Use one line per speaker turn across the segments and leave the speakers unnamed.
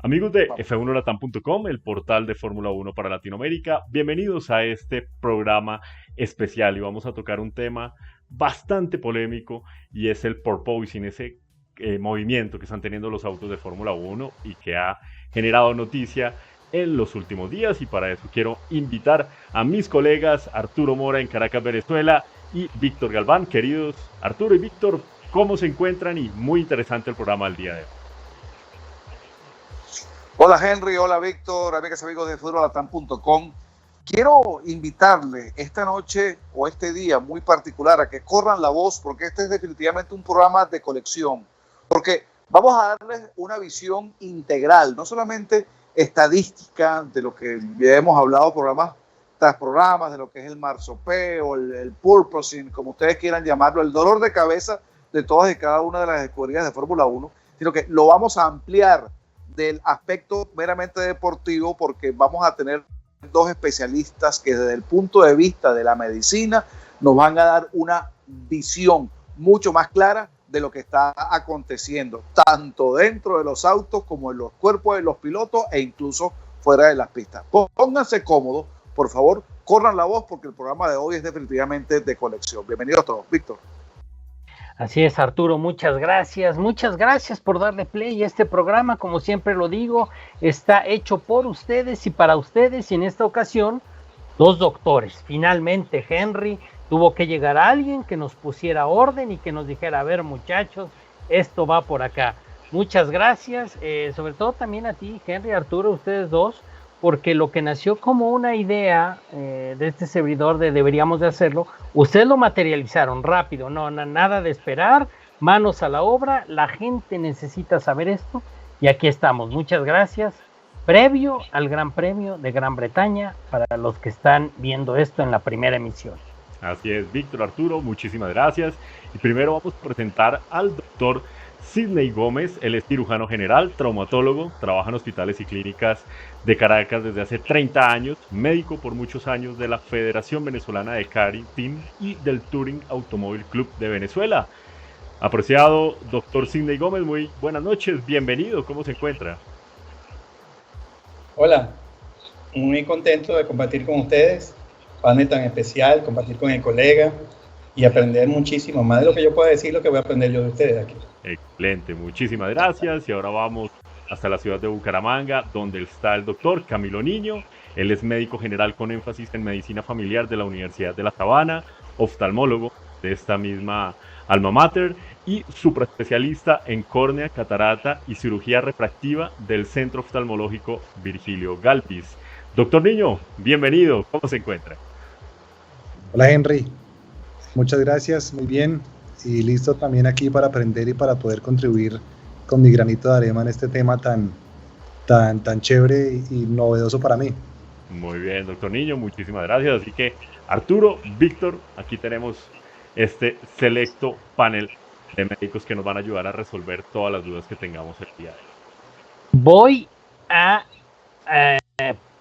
Amigos de f1latam.com, el portal de Fórmula 1 para Latinoamérica, bienvenidos a este programa especial y vamos a tocar un tema bastante polémico y es el porpoising, ese movimiento que están teniendo los autos de Fórmula 1 y que ha generado noticia en los últimos días, y para eso quiero invitar a mis colegas Arturo Mora en Caracas, Venezuela, y Víctor Galván. Queridos Arturo y Víctor, ¿cómo se encuentran? Y muy interesante el programa del día de hoy.
Hola Henry, hola Víctor, amigas y amigos de f1latam.com. Quiero invitarles esta noche o este día muy particular a que corran la voz, porque este es definitivamente un programa de colección, porque vamos a darles una visión integral, no solamente estadística de lo que ya hemos hablado programas tras programas, de lo que es el marsopeo, el purposing, como ustedes quieran llamarlo, el dolor de cabeza de todas y cada una de las escuderías de Fórmula 1, sino que lo vamos a ampliar del aspecto meramente deportivo, porque vamos a tener dos especialistas que desde el punto de vista de la medicina nos van a dar una visión mucho más clara de lo que está aconteciendo, tanto dentro de los autos como en los cuerpos de los pilotos e incluso fuera de las pistas. Pónganse cómodos, por favor, corran la voz, porque el programa de hoy es definitivamente de colección. Bienvenidos a todos. Víctor.
Así es, Arturo, muchas gracias por darle play a este programa. Como siempre lo digo, está hecho por ustedes y para ustedes, y en esta ocasión, dos doctores. Finalmente, Henry, tuvo que llegar a alguien que nos pusiera orden y que nos dijera, a ver muchachos, esto va por acá. Muchas gracias, sobre todo también a ti, Henry, Arturo, ustedes dos, porque lo que nació como una idea de este servidor de deberíamos de hacerlo, ustedes lo materializaron rápido, no, nada de esperar, manos a la obra, la gente necesita saber esto, y aquí estamos. Muchas gracias, previo al Gran Premio de Gran Bretaña, para los que están viendo esto en la primera emisión.
Así es, Víctor, Arturo, muchísimas gracias. Y primero vamos a presentar al doctor Sidney Gómez. Él es cirujano general, traumatólogo, trabaja en hospitales y clínicas de Caracas desde hace 30 años, médico por muchos años de la Federación Venezolana de Karting y del Touring Automóvil Club de Venezuela. Apreciado doctor Sidney Gómez, muy buenas noches, bienvenido, ¿cómo se encuentra?
Hola, muy contento de compartir con ustedes, panel tan especial, compartir con el colega y aprender muchísimo, más de lo que yo pueda decir, lo que voy a aprender yo de ustedes aquí.
Excelente, muchísimas gracias. Y ahora vamos hasta la ciudad de Bucaramanga, donde está el doctor Camilo Niño. Él es médico general con énfasis en medicina familiar de la Universidad de La Sabana, oftalmólogo de esta misma alma mater y supraespecialista en córnea, catarata y cirugía refractiva del Centro Oftalmológico Virgilio Galvis. Doctor Niño, bienvenido, ¿cómo se encuentra?
Hola Henry, muchas gracias, muy bien, y listo también aquí para aprender y para poder contribuir con mi granito de arena en este tema tan chévere y novedoso para mí.
Muy bien, doctor Niño, muchísimas gracias. Así que Arturo, Víctor, aquí tenemos este selecto panel de médicos que nos van a ayudar a resolver todas las dudas que tengamos el día de hoy.
Voy a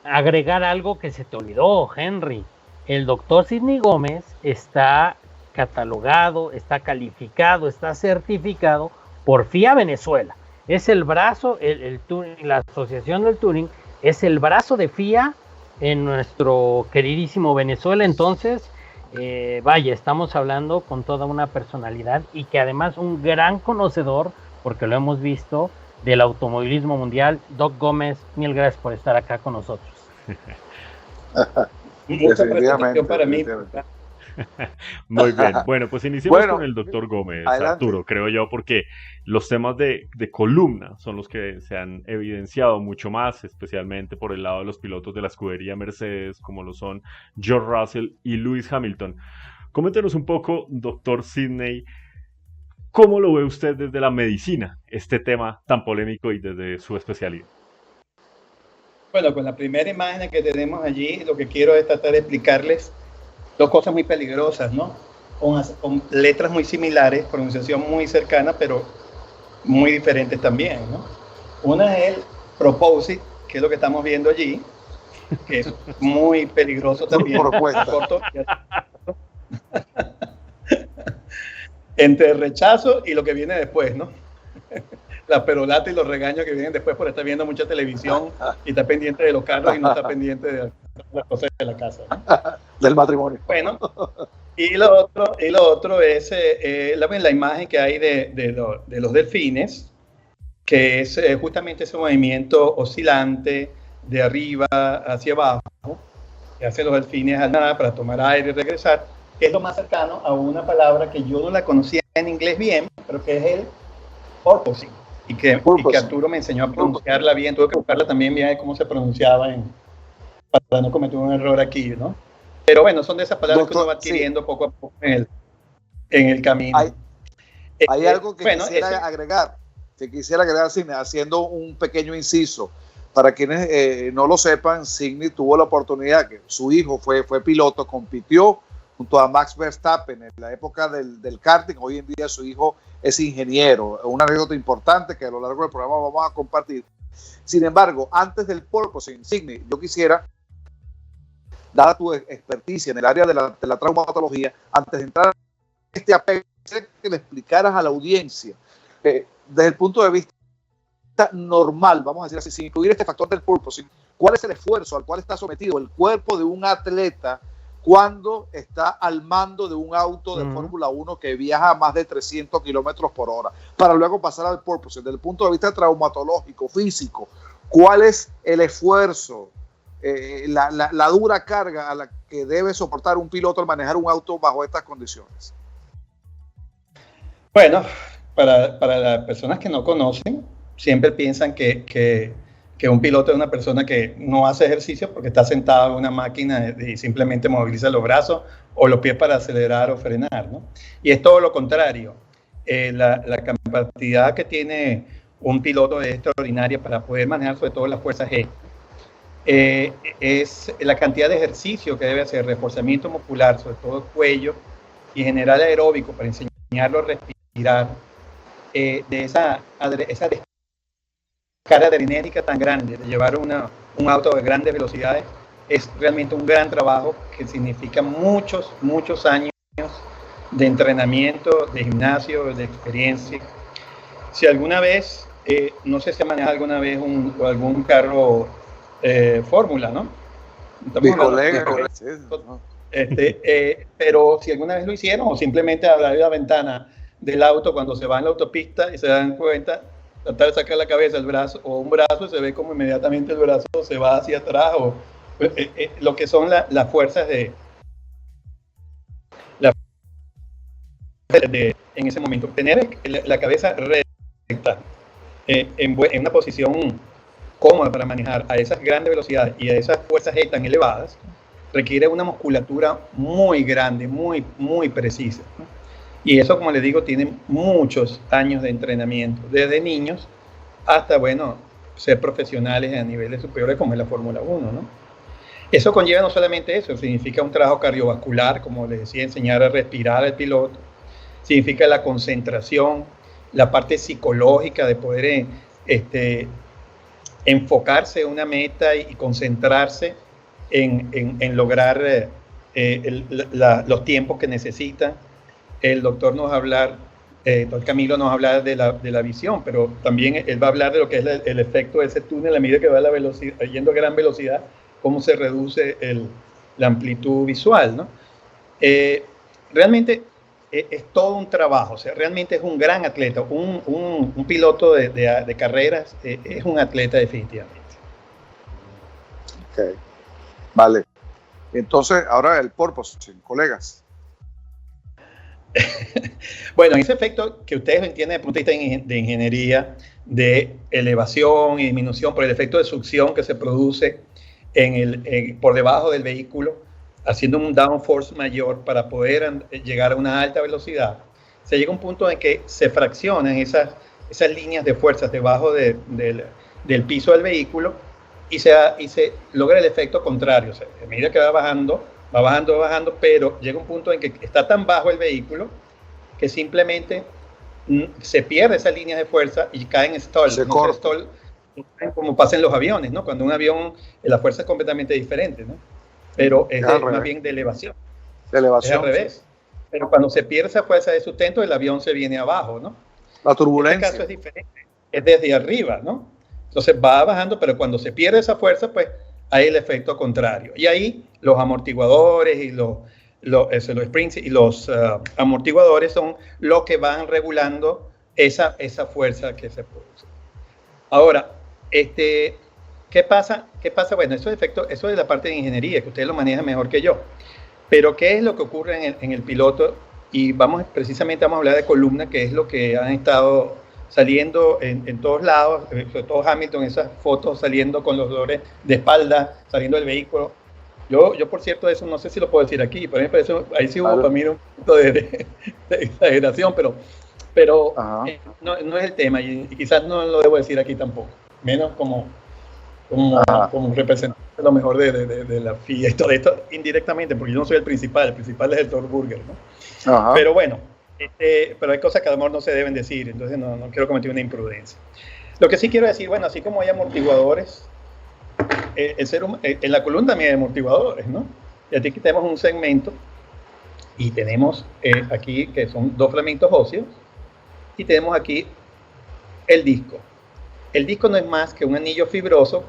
agregar algo que se te olvidó, Henry. El doctor Sidney Gómez está catalogado, está calificado, está certificado por FIA Venezuela. Es el brazo, el Touring, la Asociación del Touring, es el brazo de FIA en nuestro queridísimo Venezuela. Entonces, vaya, estamos hablando con toda una personalidad y que además un gran conocedor, porque lo hemos visto, del automovilismo mundial. Doc Gómez, mil gracias por estar acá con nosotros.
Mucha presentación para mí.
Muy bien, bueno, pues iniciemos con el doctor Gómez,
adelante.
Arturo, creo yo, porque los temas de columna son los que se han evidenciado mucho más, especialmente por el lado de los pilotos de la escudería Mercedes, como lo son George Russell y Lewis Hamilton. Coméntenos un poco, doctor Sidney, ¿cómo lo ve usted desde la medicina, este tema tan polémico y desde su especialidad?
Bueno, con la primera imagen que tenemos allí, lo que quiero es tratar de explicarles dos cosas muy peligrosas, ¿no? Con letras muy similares, pronunciación muy cercana, pero muy diferentes también, ¿no? Una es el propósito, que es lo que estamos viendo allí, que es muy peligroso también. Corto, entre el rechazo y lo que viene después, ¿no? la perolata y los regaños que vienen después por estar viendo mucha televisión y estar pendiente de los carros y no estar pendiente de las cosas de la casa, ¿no?
Del matrimonio.
Bueno, y lo otro es la imagen que hay de los delfines, que es justamente ese movimiento oscilante de arriba hacia abajo que hacen los delfines al nadar para tomar aire y regresar, que es lo más cercano a una palabra que yo no la conocía en inglés bien, pero que es el porpoising, y que Arturo me enseñó a pronunciarla bien. Tuve que buscarla también bien cómo se pronunciaba para no cometer un error aquí, ¿no? Pero bueno, son de esas palabras que uno va adquiriendo poco a poco en el camino.
Hay algo que quisiera agregar, Sidney, haciendo un pequeño inciso. Para quienes no lo sepan, Sidney tuvo la oportunidad, que su hijo fue piloto, compitió junto a Max Verstappen en la época del karting. Hoy en día su hijo es ingeniero. Una anécdota importante que a lo largo del programa vamos a compartir. Sin embargo, antes del porpoising, Sidney, yo quisiera, dada tu experticia en el área de la traumatología, antes de entrar en este apego, que le explicaras a la audiencia, desde el punto de vista normal, vamos a decir así, sin incluir este factor del porpoising, ¿cuál es el esfuerzo al cual está sometido el cuerpo de un atleta cuando está al mando de un auto de Fórmula 1 que viaja a más de 300 kilómetros por hora, para luego pasar al porpoising? Desde el punto de vista traumatológico, físico, ¿cuál es el esfuerzo, la dura carga a la que debe soportar un piloto al manejar un auto bajo estas condiciones?
Bueno, para las personas que no conocen, siempre piensan que un piloto es una persona que no hace ejercicio porque está sentado en una máquina y simplemente moviliza los brazos o los pies para acelerar o frenar, ¿no? Y es todo lo contrario. La capacidad que tiene un piloto es extraordinaria para poder manejar sobre todo las fuerzas G. Es la cantidad de ejercicio que debe hacer, reforzamiento muscular, sobre todo el cuello, y general aeróbico para enseñarlo a respirar, de esa carga adrenérgica tan grande, de llevar un auto de grandes velocidades, es realmente un gran trabajo que significa muchos años de entrenamiento, de gimnasio, de experiencia. Si alguna vez, no sé si ha manejado alguna vez algún carro Fórmula, ¿no?
Mi colega,
pero si alguna vez lo hicieron o simplemente abrir la ventana del auto cuando se va en la autopista y se dan cuenta, tratar de sacar la cabeza, el brazo o un brazo, se ve como inmediatamente el brazo se va hacia atrás, o lo que son las fuerzas en ese momento. Tener la cabeza recta en una posición cómoda para manejar a esas grandes velocidades y a esas fuerzas G tan elevadas requiere una musculatura muy grande, muy precisa, ¿no? Y eso, como les digo, tiene muchos años de entrenamiento, desde niños hasta, bueno, ser profesionales a niveles superiores como es la Fórmula 1, ¿no? Eso conlleva no solamente eso, significa un trabajo cardiovascular, como les decía, enseñar a respirar al piloto, significa la concentración, la parte psicológica de poder enfocarse en una meta y concentrarse en lograr los tiempos que necesitan. El doctor nos va a hablar, doctor Camilo nos va a hablar de la visión, pero también él va a hablar de lo que es el efecto de ese túnel a medida que va la velocidad, yendo a gran velocidad, cómo se reduce la amplitud visual, ¿no? Realmente es todo un trabajo, o sea, realmente es un gran atleta, un piloto de carreras, es un atleta definitivamente.
Ok, vale. Entonces, ahora el porpoising, colegas.
Bueno, ese efecto que ustedes entienden desde el punto de vista de ingeniería, de elevación y disminución por el efecto de succión que se produce por debajo del vehículo, haciendo un downforce mayor para poder llegar a una alta velocidad, se llega a un punto en que se fraccionan esas líneas de fuerzas debajo del piso del vehículo y se logra el efecto contrario. O sea, a medida que va bajando, pero llega un punto en que está tan bajo el vehículo que simplemente se pierde esas líneas de fuerza y cae en stall.
Se corta.
Stall, como pasa en los aviones, ¿no? Cuando un avión, la fuerza es completamente diferente, ¿no? Pero es más bien de elevación.
De elevación.
Es al revés. Sí. Pero cuando se pierde esa fuerza de sustento, el avión se viene abajo, ¿no?
La turbulencia.
En este caso es diferente. es desde arriba, ¿no? Entonces va bajando, pero cuando se pierde esa fuerza, pues hay el efecto contrario. Y ahí los amortiguadores y los springs y los amortiguadores son los que van regulando esa fuerza que se produce. Ahora, ¿qué pasa? Bueno, eso es la parte de ingeniería, que ustedes lo manejan mejor que yo. Pero ¿qué es lo que ocurre en el piloto? Y precisamente vamos a hablar de columna, que es lo que han estado saliendo en todos lados, sobre todo Hamilton, esas fotos saliendo con los dolores de espalda, saliendo del vehículo. Yo por cierto, eso no sé si lo puedo decir aquí, por ejemplo, eso, ahí sí hubo para mí un punto de exageración, pero no es el tema, y quizás no lo debo decir aquí tampoco, menos como representante a lo mejor de la FIA y todo esto indirectamente, porque yo no soy el principal es el Thor Burger, ¿no? Pero bueno, pero hay cosas que a lo mejor no se deben decir, entonces no quiero cometer una imprudencia. Lo que sí quiero decir, bueno, así como hay amortiguadores, en la columna también hay amortiguadores, ¿no? Y aquí tenemos un segmento y tenemos aquí que son 2 fragmentos óseos y tenemos aquí el disco. El disco no es más que un anillo fibroso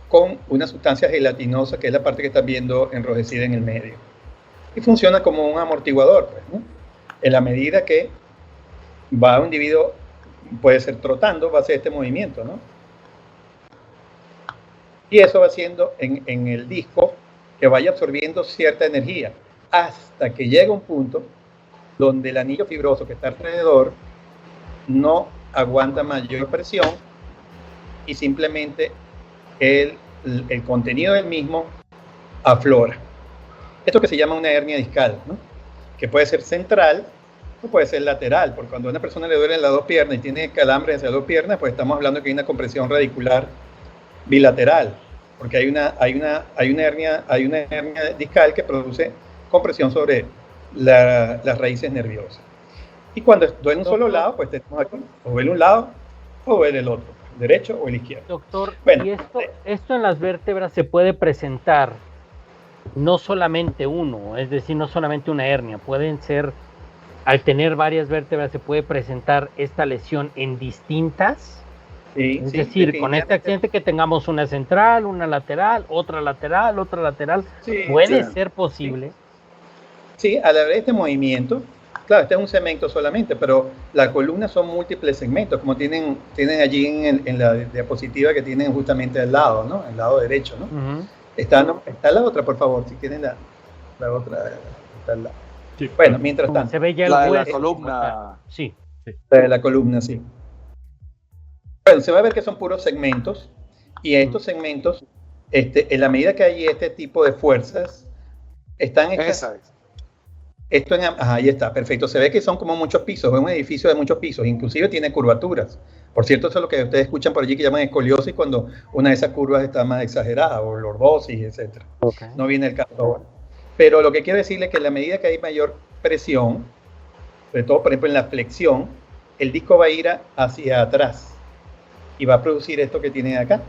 con una sustancia gelatinosa, que es la parte que estás viendo enrojecida en el medio. Y funciona como un amortiguador, pues, ¿no? En la medida que va un individuo, puede ser trotando, va a hacer este movimiento, ¿no? Y eso va haciendo en el disco que vaya absorbiendo cierta energía, hasta que llega un punto donde el anillo fibroso que está alrededor no aguanta mayor presión y simplemente el contenido del mismo aflora. Esto que se llama una hernia discal, ¿no? Que puede ser central o puede ser lateral, porque cuando a una persona le duelen las 2 piernas y tiene calambres hacia las 2 piernas, pues estamos hablando que hay una compresión radicular bilateral, porque hay una hernia discal que produce compresión sobre las raíces nerviosas. Y cuando duele un solo lado, pues tenemos aquí, o duele un lado o duele el otro, derecho o el izquierdo.
Doctor,
bueno,
¿y esto en las vértebras se puede presentar no solamente uno, es decir, no solamente una hernia, pueden ser, al tener varias vértebras, se puede presentar esta lesión en distintas?
Sí,
es decir, con este accidente que tengamos una central, una lateral, otra lateral, ¿puede ser posible?
Sí, al haber este movimiento, claro, este es un segmento solamente, pero las columnas son múltiples segmentos, como tienen allí en la diapositiva que tienen justamente al lado, ¿no? El lado derecho, ¿no? Uh-huh. Está la otra, por favor, si quieren la otra, está al lado. Sí. Bueno, mientras tanto.
Se ve ya
la de la columna.
Sí.
La de la columna, sí. Bueno, se va a ver que son puros segmentos, y estos segmentos, en la medida que hay este tipo de fuerzas, están ahí está, perfecto. Se ve que son como muchos pisos, es un edificio de muchos pisos, inclusive tiene curvaturas. Por cierto, eso es lo que ustedes escuchan por allí que llaman escoliosis, cuando una de esas curvas está más exagerada, o lordosis, etc. Okay. No viene el caso ahora. Pero lo que quiero decirles es que en la medida que hay mayor presión, sobre todo, por ejemplo, en la flexión, el disco va a ir hacia atrás y va a producir esto que tienen acá.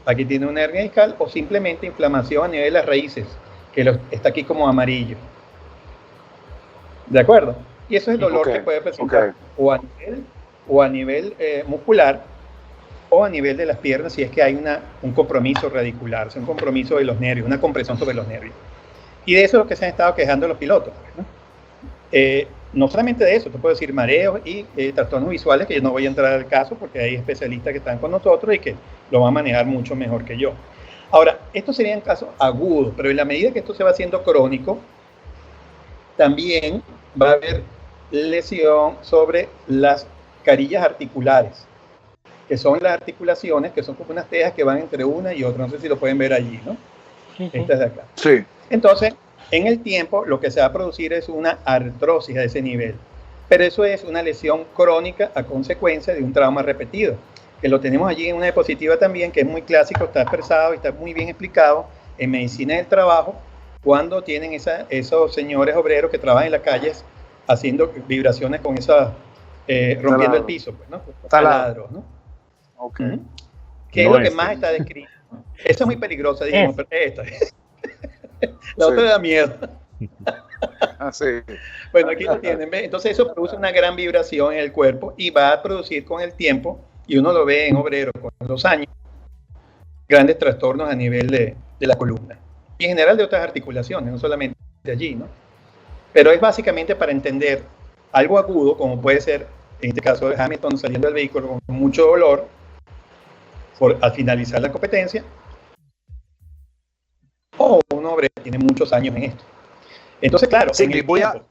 Aquí tiene una hernia discal o simplemente inflamación a nivel de las raíces, que está aquí como amarillo. ¿De acuerdo? Y eso es el dolor que puede presentar o a nivel muscular o a nivel de las piernas, si es que hay un compromiso radicular, o sea, un compromiso de los nervios, una compresión sobre los nervios. Y de eso es lo que se han estado quejando los pilotos, ¿no? No solamente de eso, te puedo decir mareos y trastornos visuales, que yo no voy a entrar al caso porque hay especialistas que están con nosotros y que lo van a manejar mucho mejor que yo. Ahora, estos serían casos agudos, pero en la medida que esto se va haciendo crónico, también va a haber lesión sobre las carillas articulares, que son las articulaciones, que son como unas tejas que van entre una y otra. No sé si lo pueden ver allí, ¿no? Sí. Esta es de acá.
Sí.
Entonces, en el tiempo, lo que se va a producir es una artrosis a ese nivel. Pero eso es una lesión crónica a consecuencia de un trauma repetido, que lo tenemos allí en una diapositiva también, que es muy clásico, está expresado y está muy bien explicado en medicina del trabajo, cuando tienen esos señores obreros que trabajan en las calles haciendo vibraciones con esas, rompiendo el piso, pues, ¿no? Taladros, ¿no?
Ok.
¿Qué es lo que más está descrito? Esa es muy peligrosa, digamos, pero esta. La otra da miedo.
Sí.
Bueno, aquí lo tienen, ¿ves? Entonces eso produce una gran vibración en el cuerpo y va a producir con el tiempo y uno lo ve en obrero con los años, grandes trastornos a nivel de la columna y en general de otras articulaciones, no solamente de allí, ¿no? Pero es básicamente para entender algo agudo, como puede ser en este caso de Hamilton saliendo del vehículo con mucho dolor al finalizar la competencia, o un hombre que tiene muchos años en esto. Entonces, claro,
Sí,
en el tiempo,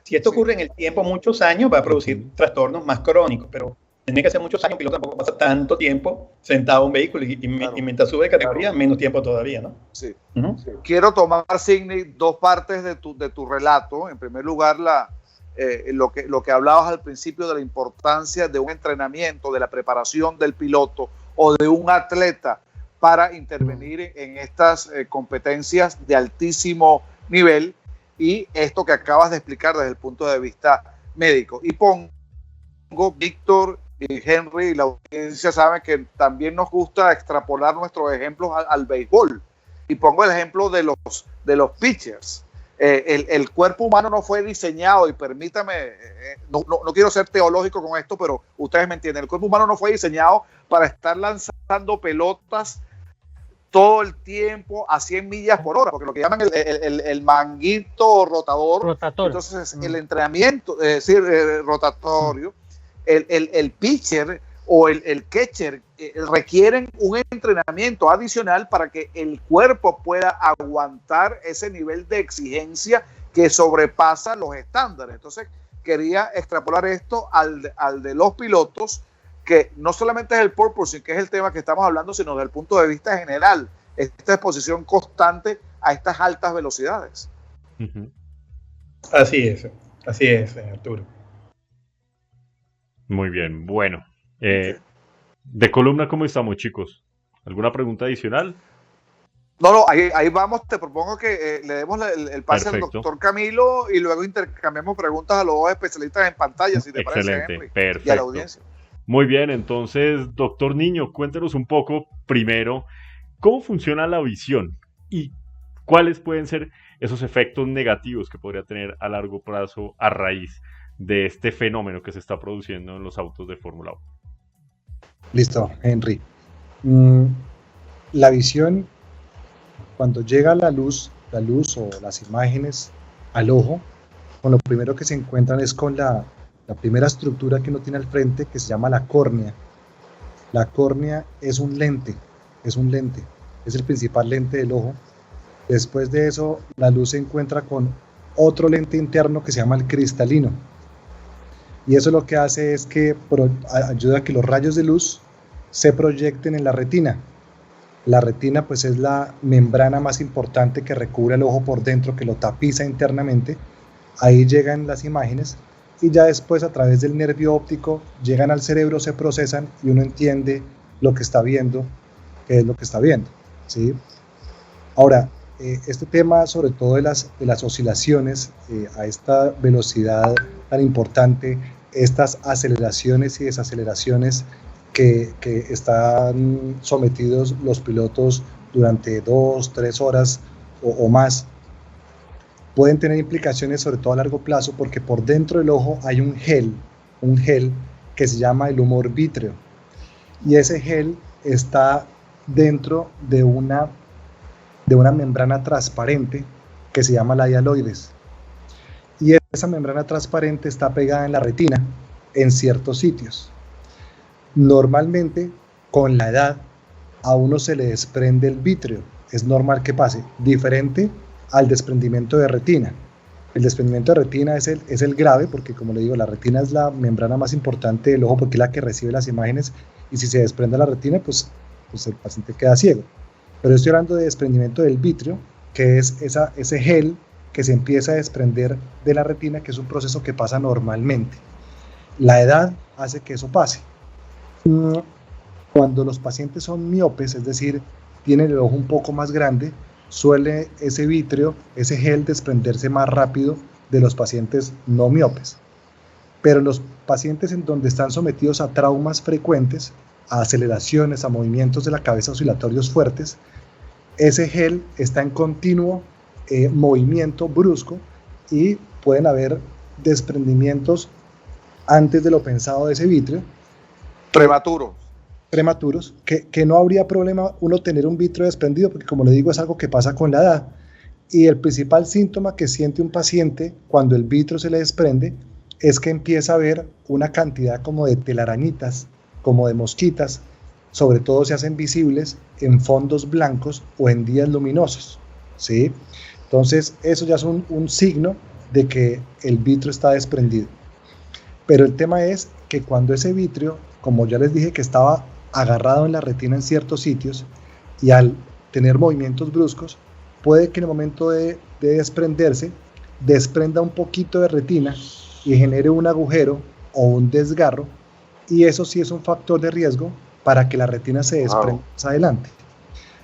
si esto ocurre en el tiempo muchos años, va a producir trastornos más crónicos, pero tiene que ser muchos años, un piloto tampoco pasa tanto tiempo sentado en un vehículo y mientras sube de categoría, menos tiempo todavía, ¿no?
Sí.
Sí.
Quiero tomar, Sidney, dos partes de tu relato. En primer lugar, lo que hablabas al principio de la importancia de un entrenamiento, de la preparación del piloto o de un atleta para intervenir en estas competencias de altísimo nivel, y esto que acabas de explicar desde el punto de vista médico. Y pongo, Víctor y Henry y la audiencia saben que también nos gusta extrapolar nuestros ejemplos al béisbol. Y pongo el ejemplo de los pitchers. El cuerpo humano no fue diseñado, y permítame, no quiero ser teológico con esto, pero ustedes me entienden, el cuerpo humano no fue diseñado para estar lanzando pelotas todo el tiempo a 100 millas por hora, porque lo que llaman el manguito rotador. Entonces el entrenamiento, rotatorio, el pitcher o el catcher requieren un entrenamiento adicional para que el cuerpo pueda aguantar ese nivel de exigencia que sobrepasa los estándares. Entonces quería extrapolar esto al de los pilotos, que no solamente es el purpose, que es el tema que estamos hablando, sino desde el punto de vista general, esta exposición constante a estas altas velocidades.
Uh-huh.
Así es, Arturo.
Muy bien, bueno. De columna, ¿cómo estamos, chicos? ¿Alguna pregunta adicional?
No, ahí vamos. Te propongo que le demos el pase
Perfecto.
al doctor Camilo y luego intercambiemos preguntas a los dos especialistas en pantalla, si te
Excelente,
parece, Henry,
perfecto.
y a la audiencia.
Muy bien, entonces, doctor Niño, cuéntenos un poco primero cómo funciona la visión y cuáles pueden ser esos efectos negativos que podría tener a largo plazo a raíz de este fenómeno que se está produciendo en los autos de Fórmula 1.
Listo, Henry. La visión, cuando llega la luz o las imágenes al ojo, con lo primero que se encuentran es con la primera estructura que uno tiene al frente, que se llama la córnea. La córnea es un lente, es el principal lente del ojo. Después de eso, la luz se encuentra con otro lente interno que se llama el cristalino. Y eso lo que hace es que ayuda a que los rayos de luz se proyecten en la retina. La retina, pues, es la membrana más importante que recubre el ojo por dentro, que lo tapiza internamente. Ahí llegan las imágenes y ya después, a través del nervio óptico, llegan al cerebro, se procesan y uno entiende lo que está viendo, qué es lo que está viendo, ¿sí? Ahora, este tema, sobre todo de las oscilaciones a esta velocidad tan importante, estas aceleraciones y desaceleraciones que están sometidos los pilotos durante 2-3 horas o más, pueden tener implicaciones sobre todo a largo plazo, porque por dentro del ojo hay un gel que se llama el humor vítreo, y ese gel está dentro de una membrana transparente que se llama la hialoides, y esa membrana transparente está pegada en la retina en ciertos sitios. Normalmente, con la edad, a uno se le desprende el vítreo, es normal que pase, diferente al desprendimiento de retina. El desprendimiento de retina es el grave, porque, como le digo, la retina es la membrana más importante del ojo, porque es la que recibe las imágenes, y si se desprende la retina, pues el paciente queda ciego. Pero estoy hablando de desprendimiento del vítreo, que es ese gel que se empieza a desprender de la retina, que es un proceso que pasa normalmente. La edad hace que eso pase. Cuando los pacientes son miopes, es decir, tienen el ojo un poco más grande, suele ese vítreo, ese gel, desprenderse más rápido de los pacientes no miopes. Pero los pacientes en donde están sometidos a traumas frecuentes, a aceleraciones, a movimientos de la cabeza oscilatorios fuertes, ese gel está en continuo movimiento brusco y pueden haber desprendimientos antes de lo pensado de ese vítreo, prematuros, que no habría problema uno tener un vitrio desprendido, porque como le digo, es algo que pasa con la edad. Y el principal síntoma que siente un paciente cuando el vitrio se le desprende es que empieza a ver una cantidad como de telarañitas, como de mosquitas, sobre todo se hacen visibles en fondos blancos o en días luminosos, ¿sí? Entonces eso ya es un signo de que el vitrio está desprendido. Pero el tema es que cuando ese vitrio, como ya les dije que estaba agarrado en la retina en ciertos sitios, y al tener movimientos bruscos, puede que en el momento de desprenderse, desprenda un poquito de retina y genere un agujero o un desgarro, y eso sí es un factor de riesgo para que la retina se desprenda más adelante.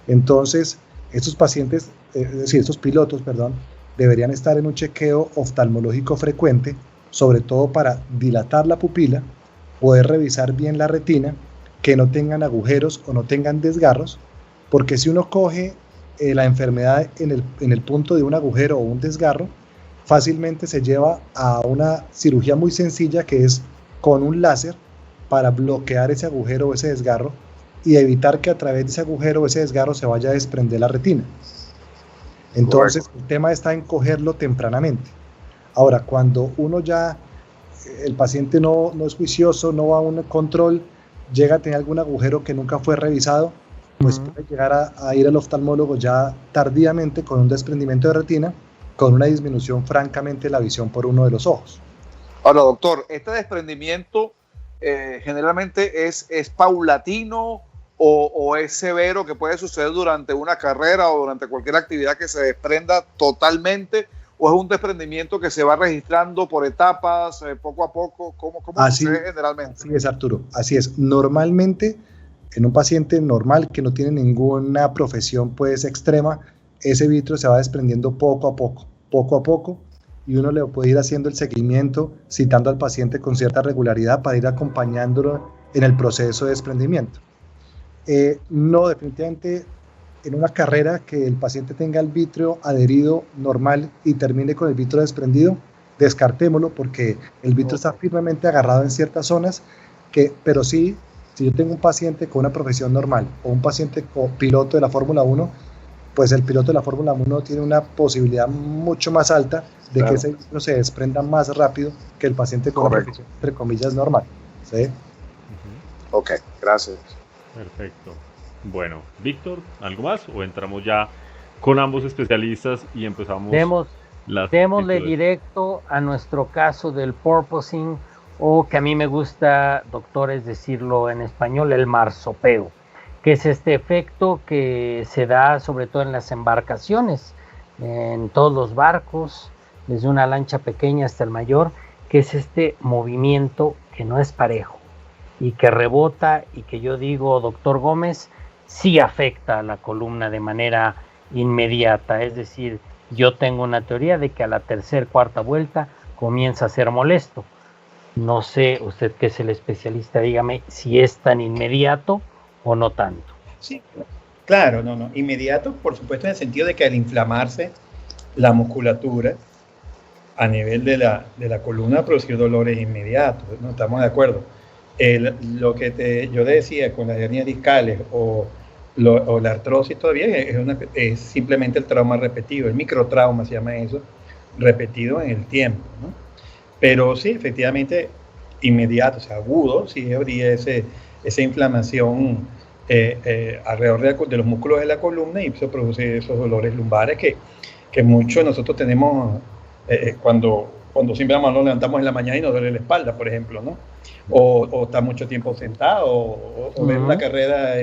Entonces, estos pacientes, estos pilotos, deberían estar en un chequeo oftalmológico frecuente, sobre todo para dilatar la pupila, poder revisar bien la retina, que no tengan agujeros o no tengan desgarros, porque si uno coge la enfermedad en el punto de un agujero o un desgarro, fácilmente se lleva a una cirugía muy sencilla, que es con un láser para bloquear ese agujero o ese desgarro y evitar que a través de ese agujero o ese desgarro se vaya a desprender la retina. Entonces, el tema está en cogerlo tempranamente. Ahora, cuando uno ya, el paciente no es juicioso, no va a un control, llega a tener algún agujero que nunca fue revisado, pues puede llegar a ir al oftalmólogo ya tardíamente con un desprendimiento de retina, con una disminución francamente de la visión por uno de los ojos.
Ahora, doctor, ¿este desprendimiento generalmente es paulatino o es severo, que puede suceder durante una carrera o durante cualquier actividad que se desprenda totalmente, o es un desprendimiento que se va registrando por etapas, poco a poco? ¿Cómo sucede generalmente?
Así es, Arturo, así es. Normalmente, en un paciente normal que no tiene ninguna profesión pues extrema, ese vitrio se va desprendiendo poco a poco, y uno le puede ir haciendo el seguimiento, citando al paciente con cierta regularidad para ir acompañándolo en el proceso de desprendimiento. No, definitivamente, en una carrera que el paciente tenga el vitrio adherido normal y termine con el vitrio desprendido, descartémoslo, porque el vitrio está firmemente agarrado en ciertas zonas, pero sí, si yo tengo un paciente con una profesión normal o un paciente piloto de la Fórmula 1, pues el piloto de la Fórmula 1 tiene una posibilidad mucho más alta de que ese vitrio se desprenda más rápido que el paciente con una profesión, entre comillas, normal, ¿sí?
Ok, gracias.
Perfecto. Bueno, Víctor, ¿algo más? ¿O entramos ya con ambos especialistas y empezamos?
Démosle directo a nuestro caso del porpoising, o que a mí me gusta, doctores, decirlo en español, el marsopeo, que es este efecto que se da sobre todo en las embarcaciones, en todos los barcos, desde una lancha pequeña hasta el mayor, que es este movimiento que no es parejo y que rebota, y que yo digo, doctor Gómez, sí afecta a la columna de manera inmediata. Es decir, yo tengo una teoría de que a la tercera, cuarta vuelta comienza a ser molesto. No sé, usted que es el especialista, dígame si es tan inmediato o no tanto.
Sí, claro, no. Inmediato, por supuesto, en el sentido de que al inflamarse la musculatura a nivel de la columna, producir dolores inmediatos, ¿no? Estamos de acuerdo. Lo que yo decía con las hernias discales o la artrosis todavía es simplemente el trauma repetido, el microtrauma se llama eso, repetido en el tiempo, ¿no? Pero sí, efectivamente, inmediato, o sea, agudo, sí habría esa inflamación alrededor de los músculos de la columna, y eso produce esos dolores lumbares que muchos de nosotros tenemos cuando simplemente nos levantamos en la mañana y nos duele la espalda, por ejemplo, ¿no? O está mucho tiempo sentado, o ver una carrera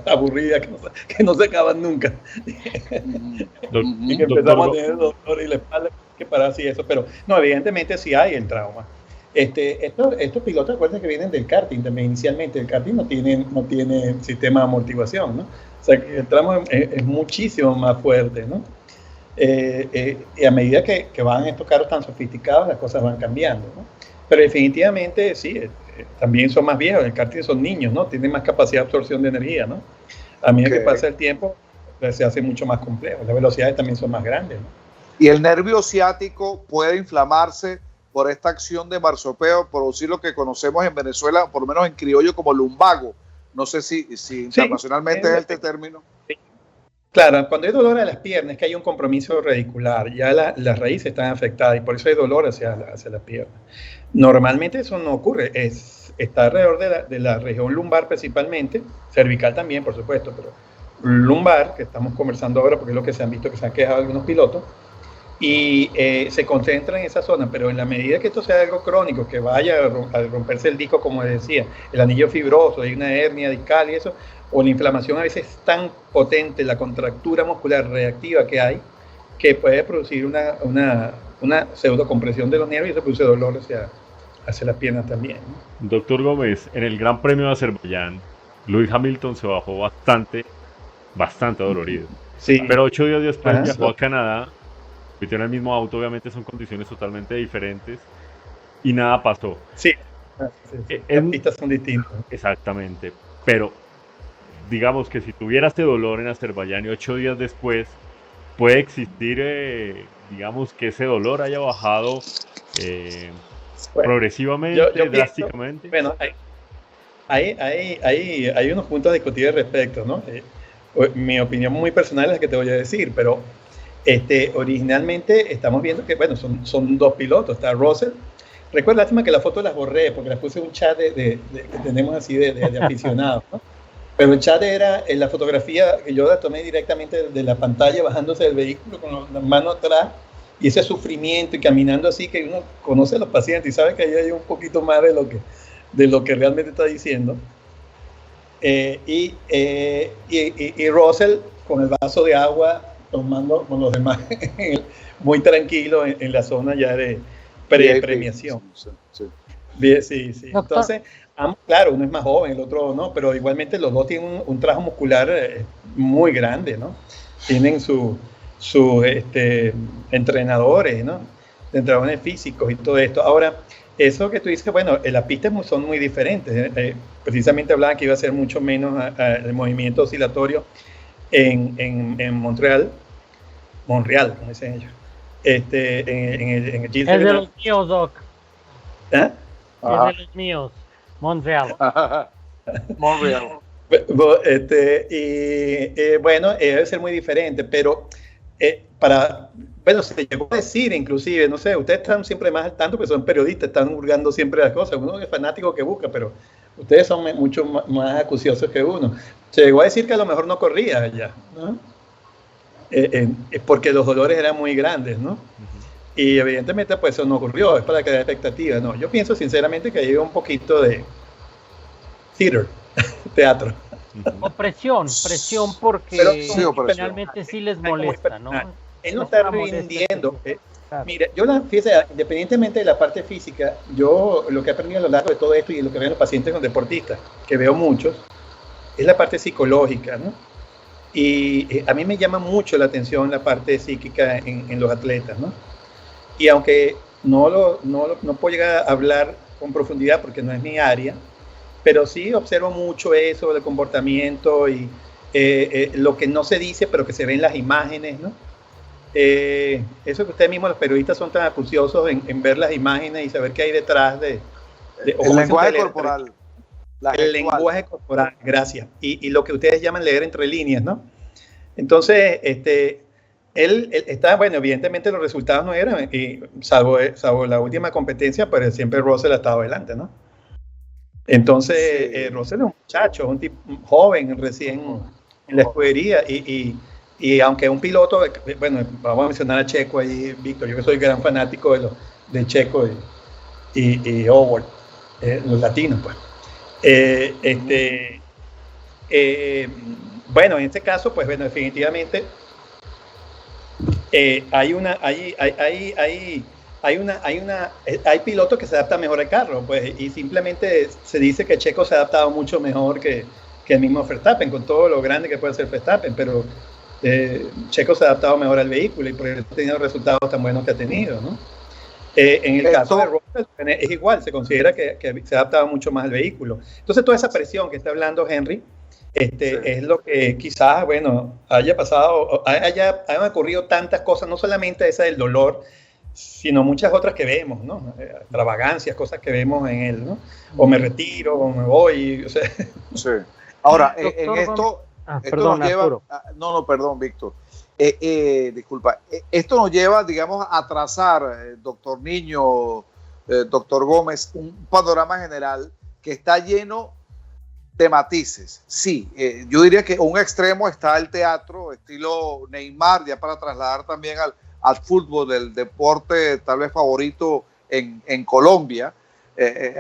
aburrida que no se acaban nunca. Y que empezamos a tener dolor y la espalda, que para así eso. Pero no, evidentemente sí hay el trauma. Estos pilotos, acuérdense que vienen del karting también inicialmente. El karting no tiene sistema de amortiguación, ¿no? O sea, que el trauma es muchísimo más fuerte, ¿no? Y a medida que van estos carros tan sofisticados, las cosas van cambiando, ¿no? Pero definitivamente sí, también son más viejos, el karting son niños, ¿no? Tienen más capacidad de absorción de energía, ¿no? A medida que pasa el tiempo, pues, se hace mucho más complejo, las velocidades también son más grandes, ¿no?
¿Y el nervio ciático puede inflamarse por esta acción de Marsopeo, producir lo que conocemos en Venezuela, por lo menos en criollo, como lumbago. No sé si internacionalmente es este término.
Claro, cuando hay dolor a las piernas es que hay un compromiso radicular, ya las raíces están afectadas y por eso hay dolor hacia las piernas. Normalmente eso no ocurre, está alrededor de la región lumbar principalmente, cervical también, por supuesto, pero lumbar, que estamos conversando ahora porque es lo que se han visto que se han quejado algunos pilotos, y se concentra en esa zona, pero en la medida que esto sea algo crónico, que vaya a romperse el disco, como decía, el anillo fibroso, hay una hernia discal y eso, o la inflamación a veces es tan potente, la contractura muscular reactiva que hay, que puede producir una pseudocompresión de los nervios y se produce dolor hacia las piernas también, ¿no?
Doctor Gómez, en el Gran Premio de Azerbaiyán, Lewis Hamilton se bajó bastante dolorido.
Sí.
Pero 8 días después viajó a Canadá, metió en el mismo auto, obviamente son condiciones totalmente diferentes, y nada pasó.
Sí, las pistas son distintas.
Exactamente, pero digamos que si tuviera este dolor en Azerbaiyán y 8 días después, puede existir, digamos que ese dolor haya bajado progresivamente, drásticamente.
Bueno, hay unos puntos a discutir al respecto, ¿no? Mi opinión muy personal es la que te voy a decir, pero originalmente estamos viendo que, bueno, son dos pilotos, está Russell. Recuerda, lástima que la foto las borré porque las puse en un chat que tenemos así de aficionados, ¿no? Pero el chat era la fotografía que yo la tomé directamente de la pantalla, bajándose del vehículo con la mano atrás, y ese sufrimiento y caminando así, que uno conoce a los pacientes y sabe que ahí hay un poquito más de lo que realmente está diciendo. Y Russell con el vaso de agua, tomando con los demás, muy tranquilo en la zona ya de premiación. Sí. Entonces, claro, uno es más joven, el otro no, pero igualmente los dos tienen un trabajo muscular muy grande, ¿no? Tienen sus entrenadores, ¿no? Entrenadores físicos y todo esto. Ahora, eso que tú dices, bueno, las pistas son muy diferentes. Precisamente hablaban que iba a ser mucho menos el movimiento oscilatorio en Montreal, como dicen ellos. En el
es de los míos, Doc.
¿Eh?
Es de los míos. Montreal.
Bueno, debe ser muy diferente, pero se llegó a decir inclusive, no sé, ustedes están siempre más al tanto, porque son periodistas, están hurgando siempre las cosas, uno es fanático que busca, pero ustedes son mucho más acuciosos que uno. Se llegó a decir que a lo mejor no corría allá, ¿no? Porque los dolores eran muy grandes, ¿no? Y evidentemente pues eso no ocurrió, es para crear expectativas, no. Yo pienso sinceramente que hay un poquito de teatro.
O presión porque finalmente sí les molesta, ¿no?
Él no está rindiendo. Mira, fíjate, independientemente de la parte física, yo lo que he aprendido a lo largo de todo esto y lo que veo en los pacientes con deportistas, que veo muchos, es la parte psicológica, ¿no? Y a mí me llama mucho la atención la parte psíquica en los atletas, ¿no? Y aunque no puedo llegar a hablar con profundidad porque no es mi área, pero sí observo mucho eso del comportamiento y lo que no se dice, pero que se ve en las imágenes, ¿no? Eso que ustedes mismos, los periodistas, son tan acuciosos en ver las imágenes y saber qué hay detrás de
el lenguaje corporal.
El lenguaje corporal, gracias. Y lo que ustedes llaman leer entre líneas, ¿no? Entonces, él está, bueno, evidentemente los resultados no eran, salvo la última competencia, pero siempre Russell ha estado adelante, ¿no? Entonces, Russell es un muchacho, un tipo joven, recién en la escudería, y aunque un piloto, bueno, vamos a mencionar a Checo ahí, Víctor, yo que soy gran fanático de Checo y Howard, los latinos, pues. Bueno, en este caso, pues bueno, definitivamente hay pilotos que se adaptan mejor al carro, pues, y simplemente se dice que Checo se ha adaptado mucho mejor que el mismo Verstappen, con todo lo grande que puede ser Verstappen, pero Checo se ha adaptado mejor al vehículo y por eso ha tenido resultados tan buenos que ha tenido, ¿no? En el caso de Russell es igual, se considera que se ha adaptado mucho más al vehículo. Entonces toda esa presión que está hablando Henry, es lo que quizás, bueno, haya pasado, hayan ocurrido tantas cosas, no solamente esa del dolor, sino muchas otras que vemos, ¿no? Extravagancias, cosas que vemos en él, ¿no? O me retiro, o me voy, o sea.
Sí. Ahora,
Doctor,
en esto
perdón,
nos lleva...
Arturo.
No, perdón, Víctor. Disculpa. Esto nos lleva, digamos, a trazar, doctor Niño, doctor Gómez, un panorama general que está lleno de matices. Sí, yo diría que un extremo está el teatro, estilo Neymar, ya para trasladar también al fútbol, del deporte tal vez favorito en Colombia,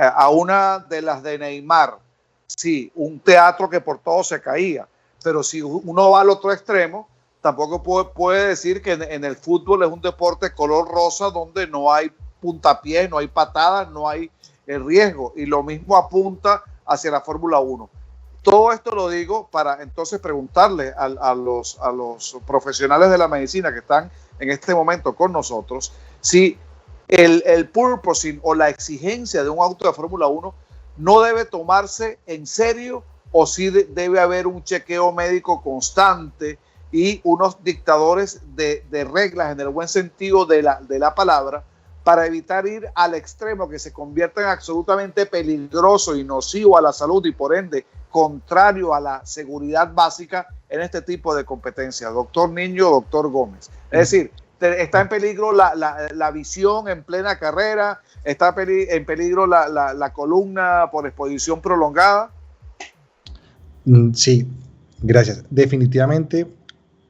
a una de las de Neymar. Sí, un teatro que por todo se caía, pero si uno va al otro extremo, tampoco puede decir que en el fútbol es un deporte color rosa donde no hay puntapiés, no hay patadas, no hay riesgo, y lo mismo apunta hacia la Fórmula 1. Todo esto lo digo para entonces preguntarle a los profesionales de la medicina que están en este momento con nosotros si el purposing o la exigencia de un auto de Fórmula 1 no debe tomarse en serio, o si debe haber un chequeo médico constante y unos dictadores de reglas en el buen sentido de la palabra, para evitar ir al extremo que se convierta en absolutamente peligroso y nocivo a la salud y por ende contrario a la seguridad básica en este tipo de competencia. Doctor Niño, doctor Gómez. Es decir, está en peligro la visión en plena carrera, está en peligro la columna por exposición prolongada.
Sí, gracias. Definitivamente,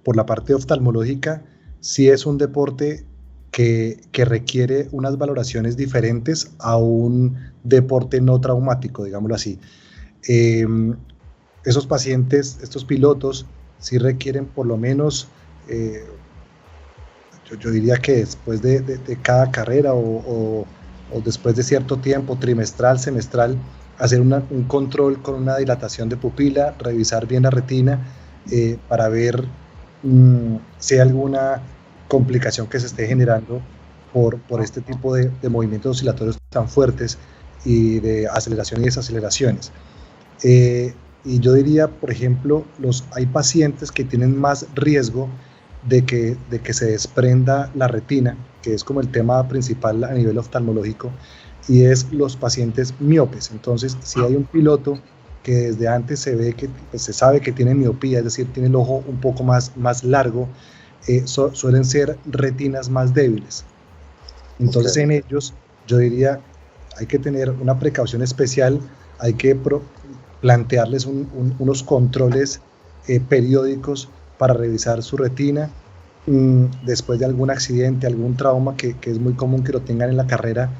por la parte oftalmológica, sí es un deporte que requiere unas valoraciones diferentes a un deporte no traumático, digámoslo así. Esos pacientes, estos pilotos, sí requieren por lo menos, yo diría que después de cada carrera o después de cierto tiempo, trimestral, semestral, hacer un control con una dilatación de pupila, revisar bien la retina para ver si hay alguna complicación que se esté generando por este tipo de movimientos oscilatorios tan fuertes y de aceleraciones y desaceleraciones. Y yo diría, por ejemplo, hay pacientes que tienen más riesgo de que se desprenda la retina, que es como el tema principal a nivel oftalmológico, y es los pacientes miopes. Entonces, si hay un piloto que desde antes se sabe que tiene miopía, es decir, tiene el ojo un poco más largo, suelen ser retinas más débiles. Entonces, en ellos, yo diría, hay que tener una precaución especial, hay que plantearles unos controles periódicos para revisar su retina después de algún accidente, algún trauma que es muy común que lo tengan en la carrera.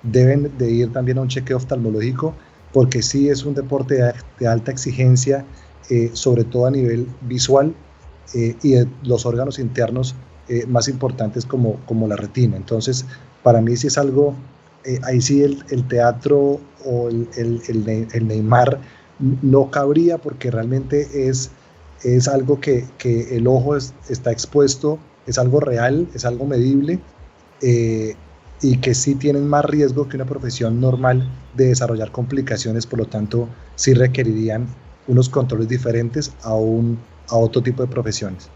Deben de ir también a un chequeo oftalmológico, porque sí es un deporte de alta exigencia, sobre todo a nivel visual y de los órganos internos más importantes como la retina. Entonces, para mí sí es algo, ahí sí el teatro o el Neymar no cabría, porque realmente es algo que el ojo está expuesto, es algo real, es algo medible, y que sí tienen más riesgo que una profesión normal de desarrollar complicaciones. Por lo tanto, sí requerirían unos controles diferentes a otro tipo de profesiones.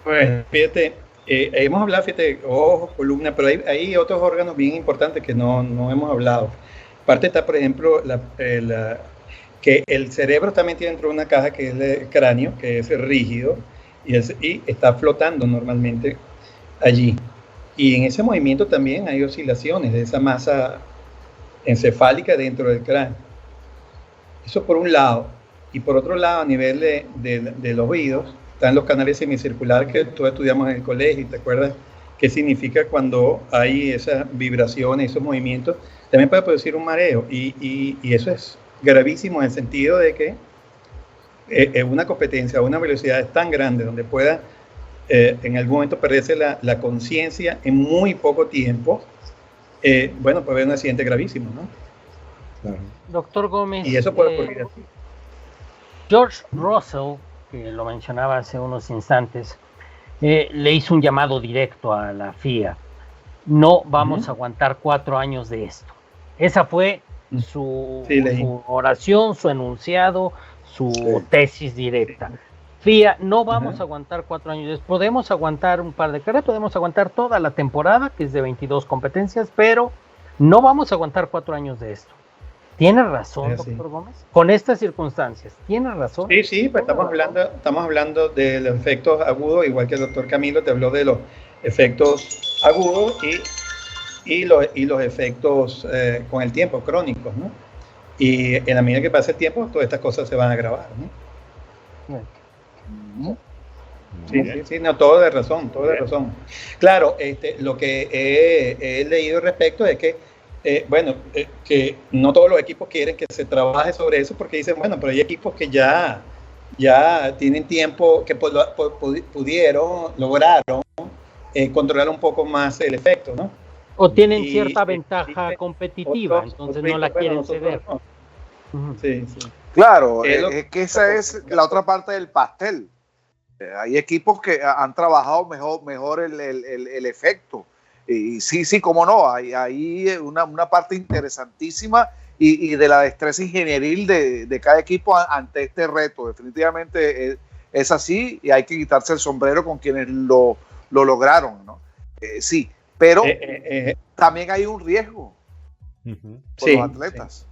Bueno, fíjate, hemos hablado, ojos, columna, pero hay otros órganos bien importantes que no hemos hablado. Aparte está, por ejemplo, que el cerebro también tiene dentro de una caja que es el cráneo, que es rígido y está flotando normalmente allí. Y en ese movimiento también hay oscilaciones de esa masa encefálica dentro del cráneo. Eso por un lado. Y por otro lado, a nivel de los oídos, están los canales semicirculares que todos estudiamos en el colegio. ¿Te acuerdas qué significa cuando hay esas vibraciones, esos movimientos? También puede producir un mareo. Y eso es gravísimo en el sentido de que una competencia a una velocidad tan grande donde pueda en algún momento perderse la conciencia en muy poco tiempo, bueno, puede haber un accidente gravísimo, ¿no?
Claro.
Doctor Gómez,
y eso puede ocurrir así.
George Russell, que lo mencionaba hace unos instantes, le hizo un llamado directo a la FIA. No vamos a aguantar 4 años de esto. Esa fue su oración, su enunciado, su tesis directa. FIA, no vamos a aguantar 4 años, podemos aguantar un par de carreras, podemos aguantar toda la temporada, que es de 22 competencias, pero no vamos a aguantar 4 años de esto. ¿Tiene razón, doctor Gómez? Con estas circunstancias, ¿tiene razón?
Sí, pues estamos hablando de los efectos agudos, igual que el doctor Camilo te habló de los efectos agudos y los efectos con el tiempo, crónicos, ¿no? Y en la medida que pase el tiempo, todas estas cosas se van a agravar, ¿no? Sí, no, todo de razón. Claro, lo que he leído al respecto es que, que no todos los equipos quieren que se trabaje sobre eso porque dicen, bueno, pero hay equipos que ya tienen tiempo, que lograron controlar un poco más el efecto, ¿no?
O tienen cierta ventaja competitiva, entonces no la quieren ceder.
Sí.
Claro, es que esa es la otra parte del pastel. Hay equipos que han trabajado mejor el efecto. Y sí, cómo no, hay una parte interesantísima y de la destreza ingenieril de cada equipo ante este reto. Definitivamente es así y hay que quitarse el sombrero con quienes lo lograron, ¿no? Sí, pero también hay un riesgo por los atletas.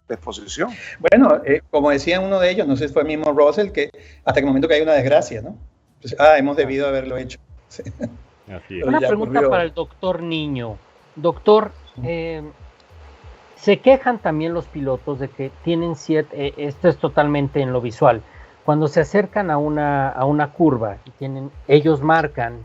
De exposición.
Bueno, como decía uno de ellos, no sé si fue el mismo Russell, que hasta el momento que hay una desgracia, ¿no? Entonces, hemos debido haberlo hecho. Sí.
Una pregunta para el doctor Niño. Doctor, se quejan también los pilotos de que tienen esto es totalmente en lo visual, cuando se acercan a una curva, ellos marcan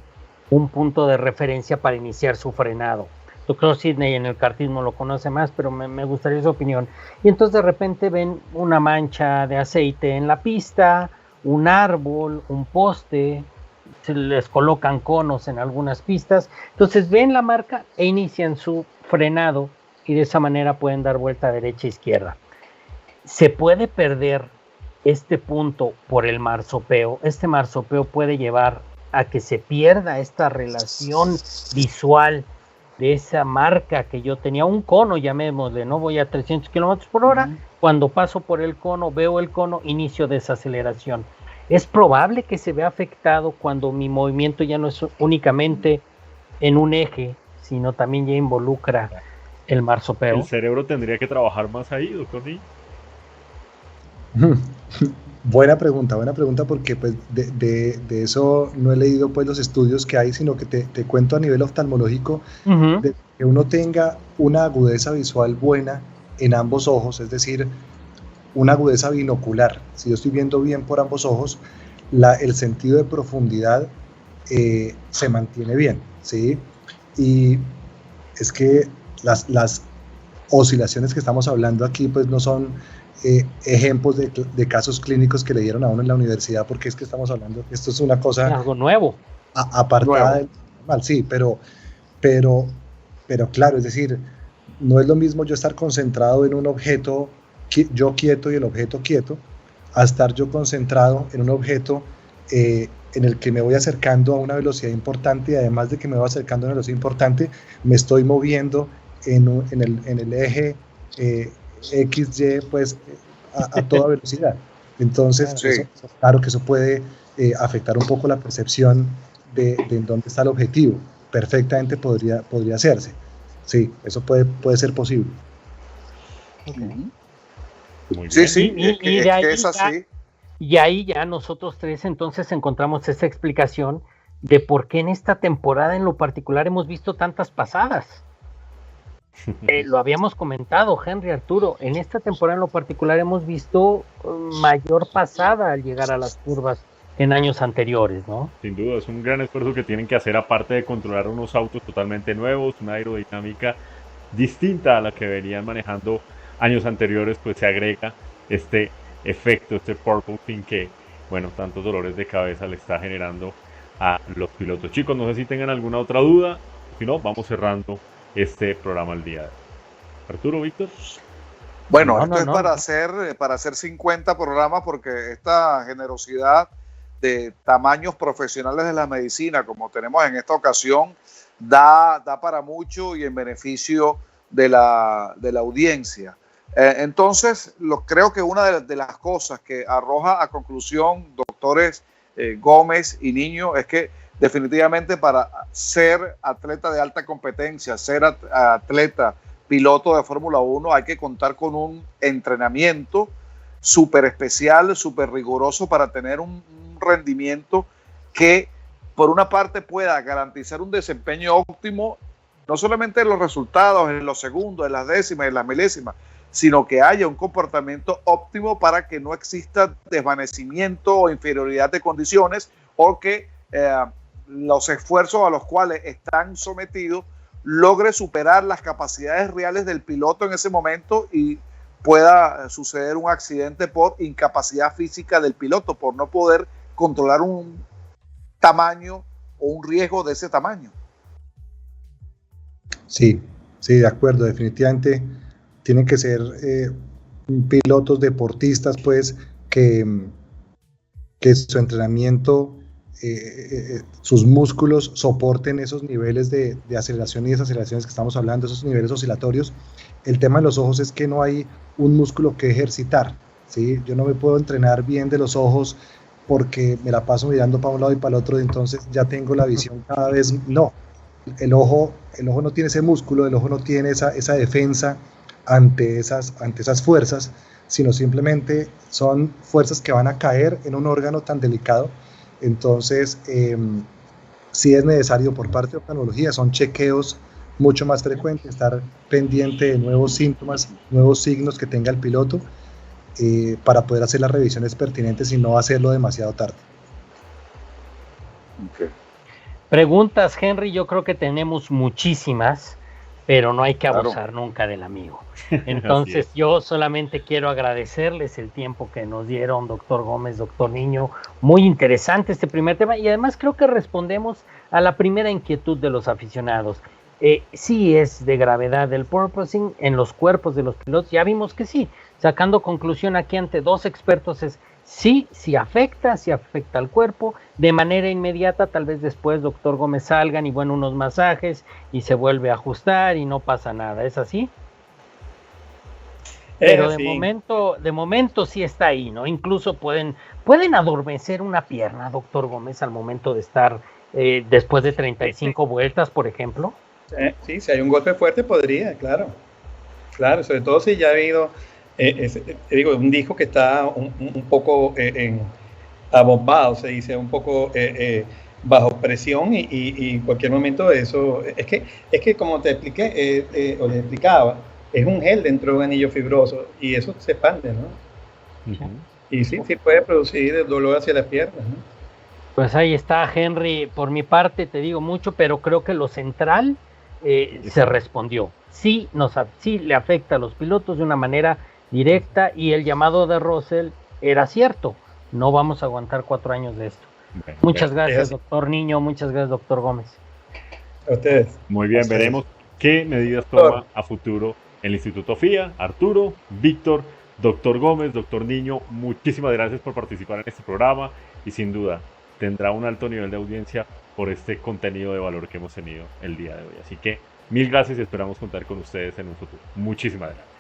un punto de referencia para iniciar su frenado. Doctor Sidney en el kartismo lo conoce más, pero me gustaría su opinión. Y entonces de repente ven una mancha de aceite en la pista, un árbol, un poste, se les colocan conos en algunas pistas. Entonces ven la marca e inician su frenado y de esa manera pueden dar vuelta a derecha e izquierda. ¿Se puede perder este punto por el marsopeo? Este marsopeo puede llevar a que se pierda esta relación visual de esa marca que yo tenía, un cono, llamémosle, no voy a 300 kilómetros por hora, cuando paso por el cono, veo el cono, inicio desaceleración. Es probable que se vea afectado cuando mi movimiento ya no es únicamente en un eje, sino también ya involucra el marsopeo.
El cerebro tendría que trabajar más ahí, doctor Niño.
Buena pregunta porque pues de eso no he leído pues los estudios que hay, sino que te cuento a nivel oftalmológico, de que uno tenga una agudeza visual buena en ambos ojos, es decir, una agudeza binocular. Si yo estoy viendo bien por ambos ojos, el sentido de profundidad se mantiene bien, ¿sí? Y es que las oscilaciones que estamos hablando aquí pues no son ejemplos de casos clínicos que le dieron a uno en la universidad, porque es que estamos hablando que esto es una cosa
algo nuevo,
apartada del normal, sí, pero claro, es decir, no es lo mismo yo estar concentrado en un objeto, yo quieto y el objeto quieto, a estar yo concentrado en un objeto en el que me voy acercando a una velocidad importante, y además de que me voy acercando a una velocidad importante, me estoy moviendo en el eje XY, pues a toda velocidad. Entonces, claro que eso puede afectar un poco la percepción de en dónde está el objetivo. Perfectamente podría hacerse. Sí, eso puede ser posible.
Okay.
Muy bien.
Sí, es así.
Y ahí ya nosotros tres entonces encontramos esa explicación de por qué en esta temporada en lo particular hemos visto tantas pasadas. Lo habíamos comentado, Henry, Arturo, en esta temporada en lo particular hemos visto mayor pasada al llegar a las curvas en años anteriores, ¿no?
Sin duda, es un gran esfuerzo que tienen que hacer, aparte de controlar unos autos totalmente nuevos, una aerodinámica distinta a la que venían manejando años anteriores, pues se agrega este efecto, este porpoising que, bueno, tantos dolores de cabeza le está generando a los pilotos. Chicos, no sé si tengan alguna otra duda, si no, vamos cerrando este programa al día de hoy. Arturo, Víctor.
Bueno, esto es para hacer 50 programas, porque esta generosidad de tamaños profesionales de la medicina, como tenemos en esta ocasión, da para mucho y en beneficio de la audiencia. Entonces, creo que una de las cosas que arroja a conclusión doctores Gómez y Niño, es que definitivamente para ser atleta de alta competencia, ser atleta piloto de Fórmula 1, hay que contar con un entrenamiento súper especial, súper riguroso para tener un rendimiento que por una parte pueda garantizar un desempeño óptimo, no solamente en los resultados, en los segundos, en las décimas, en las milésimas, sino que haya un comportamiento óptimo para que no exista desvanecimiento o inferioridad de condiciones, o que los esfuerzos a los cuales están sometidos logre superar las capacidades reales del piloto en ese momento y pueda suceder un accidente por incapacidad física del piloto, por no poder controlar un tamaño o un riesgo de ese tamaño.
Sí, de acuerdo, definitivamente tienen que ser pilotos deportistas, pues, que su entrenamiento, sus músculos soporten esos niveles de aceleración y desaceleraciones que estamos hablando, esos niveles oscilatorios. El tema de los ojos es que no hay un músculo que ejercitar, ¿sí? Yo no me puedo entrenar bien de los ojos porque me la paso mirando para un lado y para el otro, y entonces ya tengo la visión cada vez, no. El ojo no tiene ese músculo, el ojo no tiene esa defensa ante esas fuerzas, sino simplemente son fuerzas que van a caer en un órgano tan delicado. Entonces, sí es necesario por parte de oftalmología, son chequeos mucho más frecuentes, estar pendiente de nuevos síntomas, nuevos signos que tenga el piloto, para poder hacer las revisiones pertinentes y no hacerlo demasiado tarde.
Okay.
Preguntas, Henry, yo creo que tenemos muchísimas, pero no hay que abusar nunca del amigo. Entonces yo solamente quiero agradecerles el tiempo que nos dieron, doctor Gómez, doctor Niño. Muy interesante este primer tema, y además creo que respondemos a la primera inquietud de los aficionados. Sí es de gravedad el porpoising en los cuerpos de los pilotos, ya vimos que sí. Sacando conclusión aquí ante dos expertos es sí afecta al cuerpo de manera inmediata. Tal vez después, doctor Gómez, salgan y bueno, unos masajes y se vuelve a ajustar y no pasa nada, ¿es así? Pero de momento sí está ahí, ¿no? Incluso pueden adormecer una pierna, doctor Gómez, al momento de estar después de 35 vueltas, por ejemplo.
Sí, si hay un golpe fuerte podría, claro, sobre todo si ya ha habido un disco que está un poco abombado, se dice, un poco bajo presión, y en cualquier momento eso, es que como te expliqué, o les explicaba, es un gel dentro de un anillo fibroso y eso se expande, ¿no? Uh-huh. Y sí puede producir dolor hacia las piernas, ¿no?
Pues ahí está, Henry. Por mi parte te digo mucho, pero creo que lo central se respondió. Sí le afecta a los pilotos de una manera directa, y el llamado de Russell era cierto. No vamos a aguantar 4 años de esto. Bien, muchas gracias, doctor Niño. Muchas gracias, doctor Gómez.
A ustedes.
Muy bien, veremos qué medidas toma a futuro el Instituto FIA. Arturo, Víctor, doctor Gómez, doctor Niño, muchísimas gracias por participar en este programa, y sin duda tendrá un alto nivel de audiencia por este contenido de valor que hemos tenido el día de hoy. Así que mil gracias y esperamos contar con ustedes en un futuro. Muchísimas gracias.